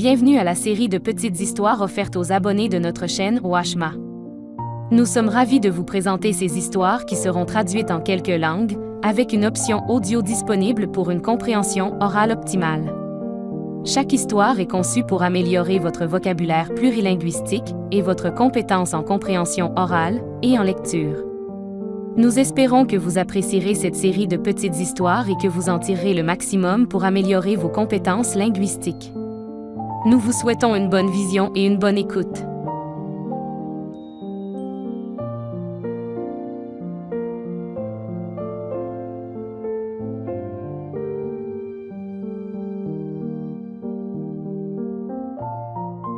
Bienvenue à la série de petites histoires offertes aux abonnés de notre chaîne Washma. Nous sommes ravis de vous présenter ces histoires qui seront traduites en quelques langues, avec une option audio disponible pour une compréhension orale optimale. Chaque histoire est conçue pour améliorer votre vocabulaire plurilinguistique et votre compétence en compréhension orale et en lecture. Nous espérons que vous apprécierez cette série de petites histoires et que vous en tirerez le maximum pour améliorer vos compétences linguistiques. Nous vous souhaitons une bonne vision et une bonne écoute.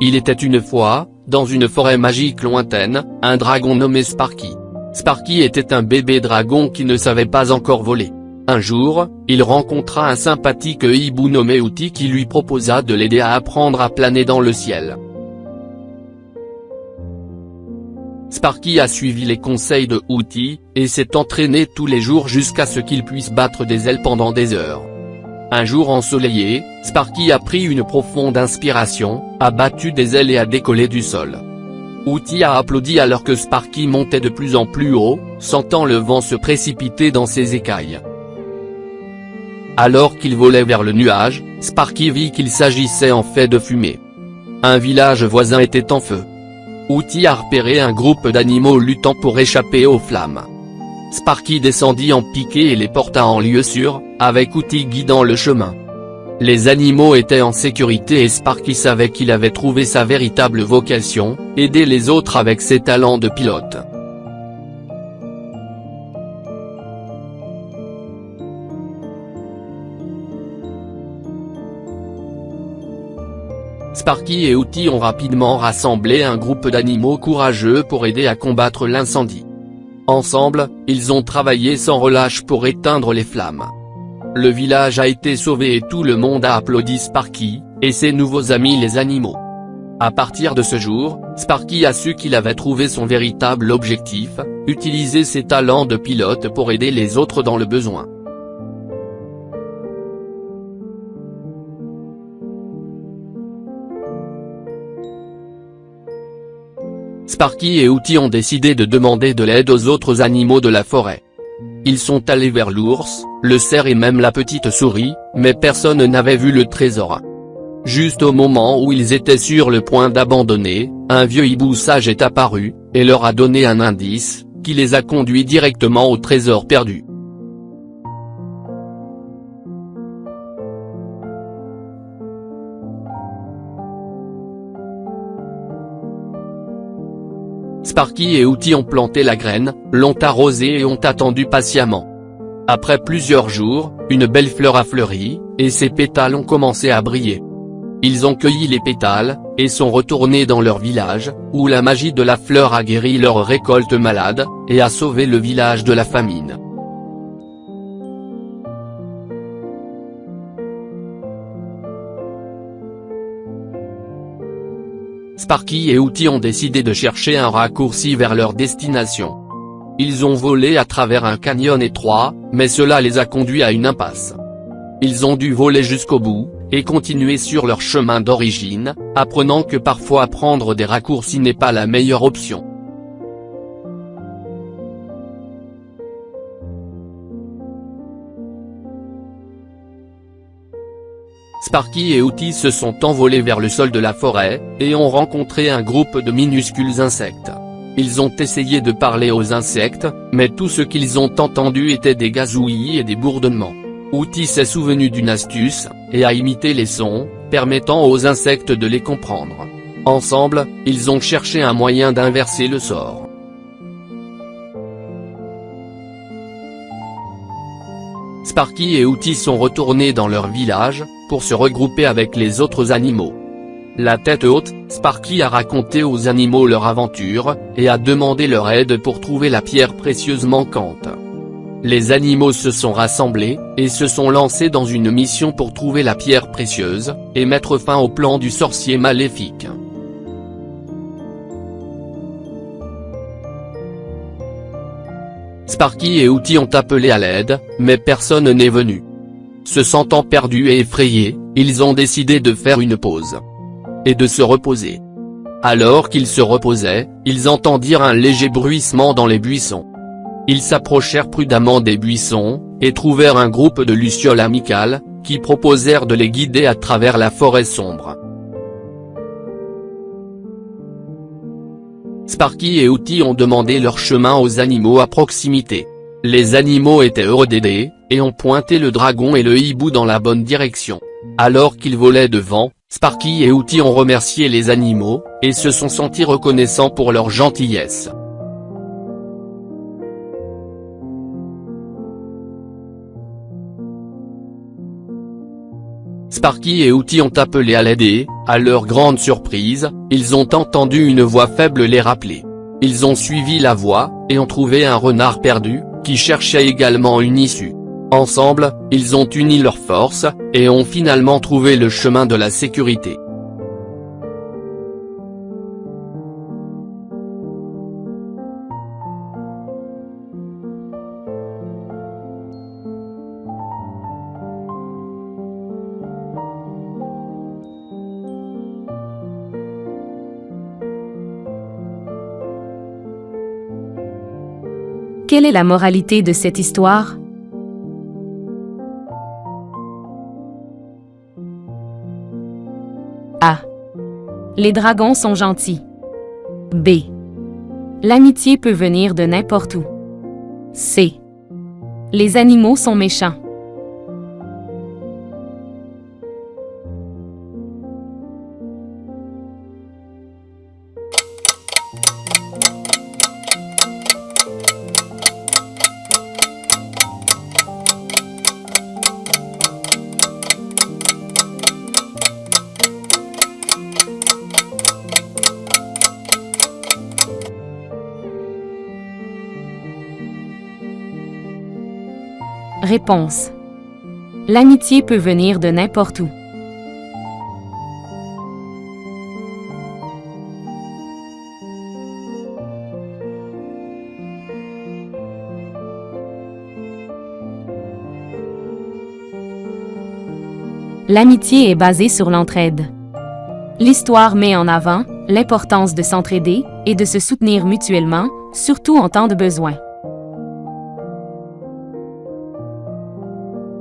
Il était une fois, dans une forêt magique lointaine, un dragon nommé Sparky. Sparky était un bébé dragon qui ne savait pas encore voler. Un jour, il rencontra un sympathique hibou nommé Outi qui lui proposa de l'aider à apprendre à planer dans le ciel. Sparky a suivi les conseils de Outi, et s'est entraîné tous les jours jusqu'à ce qu'il puisse battre des ailes pendant des heures. Un jour ensoleillé, Sparky a pris une profonde inspiration, a battu des ailes et a décollé du sol. Outi a applaudi alors que Sparky montait de plus en plus haut, sentant le vent se précipiter dans ses écailles. Alors qu'il volait vers le nuage, Sparky vit qu'il s'agissait en fait de fumée. Un village voisin était en feu. Outi a repéré un groupe d'animaux luttant pour échapper aux flammes. Sparky descendit en piqué et les porta en lieu sûr, avec Outi guidant le chemin. Les animaux étaient en sécurité et Sparky savait qu'il avait trouvé sa véritable vocation, aider les autres avec ses talents de pilote. Sparky et Outi ont rapidement rassemblé un groupe d'animaux courageux pour aider à combattre l'incendie. Ensemble, ils ont travaillé sans relâche pour éteindre les flammes. Le village a été sauvé et tout le monde a applaudi Sparky, et ses nouveaux amis les animaux. À partir de ce jour, Sparky a su qu'il avait trouvé son véritable objectif, utiliser ses talents de pilote pour aider les autres dans le besoin. Sparky et Outi ont décidé de demander de l'aide aux autres animaux de la forêt. Ils sont allés vers l'ours, le cerf et même la petite souris, mais personne n'avait vu le trésor. Juste au moment où ils étaient sur le point d'abandonner, un vieux hibou sage est apparu, et leur a donné un indice, qui les a conduits directement au trésor perdu. Sparky et Outi ont planté la graine, l'ont arrosée et ont attendu patiemment. Après plusieurs jours, une belle fleur a fleuri, et ses pétales ont commencé à briller. Ils ont cueilli les pétales, et sont retournés dans leur village, où la magie de la fleur a guéri leur récolte malade, et a sauvé le village de la famine. Sparky et Outi ont décidé de chercher un raccourci vers leur destination. Ils ont volé à travers un canyon étroit, mais cela les a conduits à une impasse. Ils ont dû voler jusqu'au bout, et continuer sur leur chemin d'origine, apprenant que parfois prendre des raccourcis n'est pas la meilleure option. Sparky et Outi se sont envolés vers le sol de la forêt, et ont rencontré un groupe de minuscules insectes. Ils ont essayé de parler aux insectes, mais tout ce qu'ils ont entendu était des gazouillis et des bourdonnements. Outi s'est souvenu d'une astuce, et a imité les sons, permettant aux insectes de les comprendre. Ensemble, ils ont cherché un moyen d'inverser le sort. Sparky et Outi sont retournés dans leur village, pour se regrouper avec les autres animaux. La tête haute, Sparky a raconté aux animaux leur aventure, et a demandé leur aide pour trouver la pierre précieuse manquante. Les animaux se sont rassemblés, et se sont lancés dans une mission pour trouver la pierre précieuse, et mettre fin au plan du sorcier maléfique. Sparky et Outi ont appelé à l'aide, mais personne n'est venu. Se sentant perdus et effrayés, ils ont décidé de faire une pause. et de se reposer. Alors qu'ils se reposaient, ils entendirent un léger bruissement dans les buissons. Ils s'approchèrent prudemment des buissons, et trouvèrent un groupe de lucioles amicales, qui proposèrent de les guider à travers la forêt sombre. Sparky et Hooty ont demandé leur chemin aux animaux à proximité. Les animaux étaient heureux d'aider, et ont pointé le dragon et le hibou dans la bonne direction. Alors qu'ils volaient devant, Sparky et Hooty ont remercié les animaux, et se sont sentis reconnaissants pour leur gentillesse. Sparky et Hooty ont appelé à l'aide et, à leur grande surprise, ils ont entendu une voix faible les rappeler. Ils ont suivi la voix, et ont trouvé un renard perdu, qui cherchait également une issue. Ensemble, ils ont uni leurs forces, et ont finalement trouvé le chemin de la sécurité. Quelle est la moralité de cette histoire? A. Les dragons sont gentils. B. L'amitié peut venir de n'importe où. C. Les animaux sont méchants. Réponse. L'amitié peut venir de n'importe où. L'amitié est basée sur l'entraide. L'histoire met en avant l'importance de s'entraider et de se soutenir mutuellement, surtout en temps de besoin.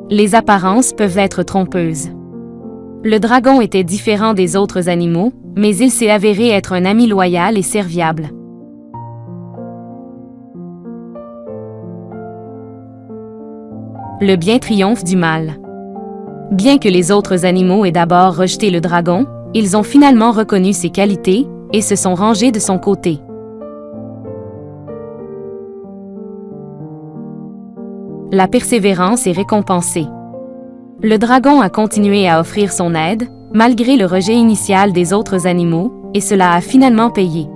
Les apparences peuvent être trompeuses. Le dragon était différent des autres animaux, mais il s'est avéré être un ami loyal et serviable. Le bien triomphe du mal. Bien que les autres animaux aient d'abord rejeté le dragon, ils ont finalement reconnu ses qualités et se sont rangés de son côté. La persévérance est récompensée. Le dragon a continué à offrir son aide, malgré le rejet initial des autres animaux, et cela a finalement payé.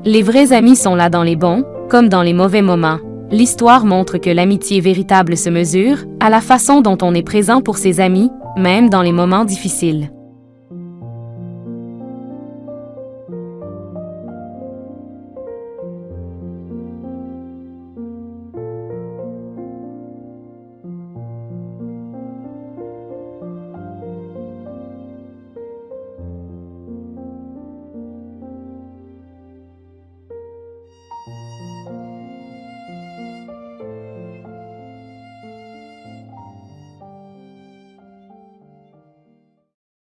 Les vrais amis sont là dans les bons, comme dans les mauvais moments. L'histoire montre que l'amitié véritable se mesure à la façon dont on est présent pour ses amis, même dans les moments difficiles.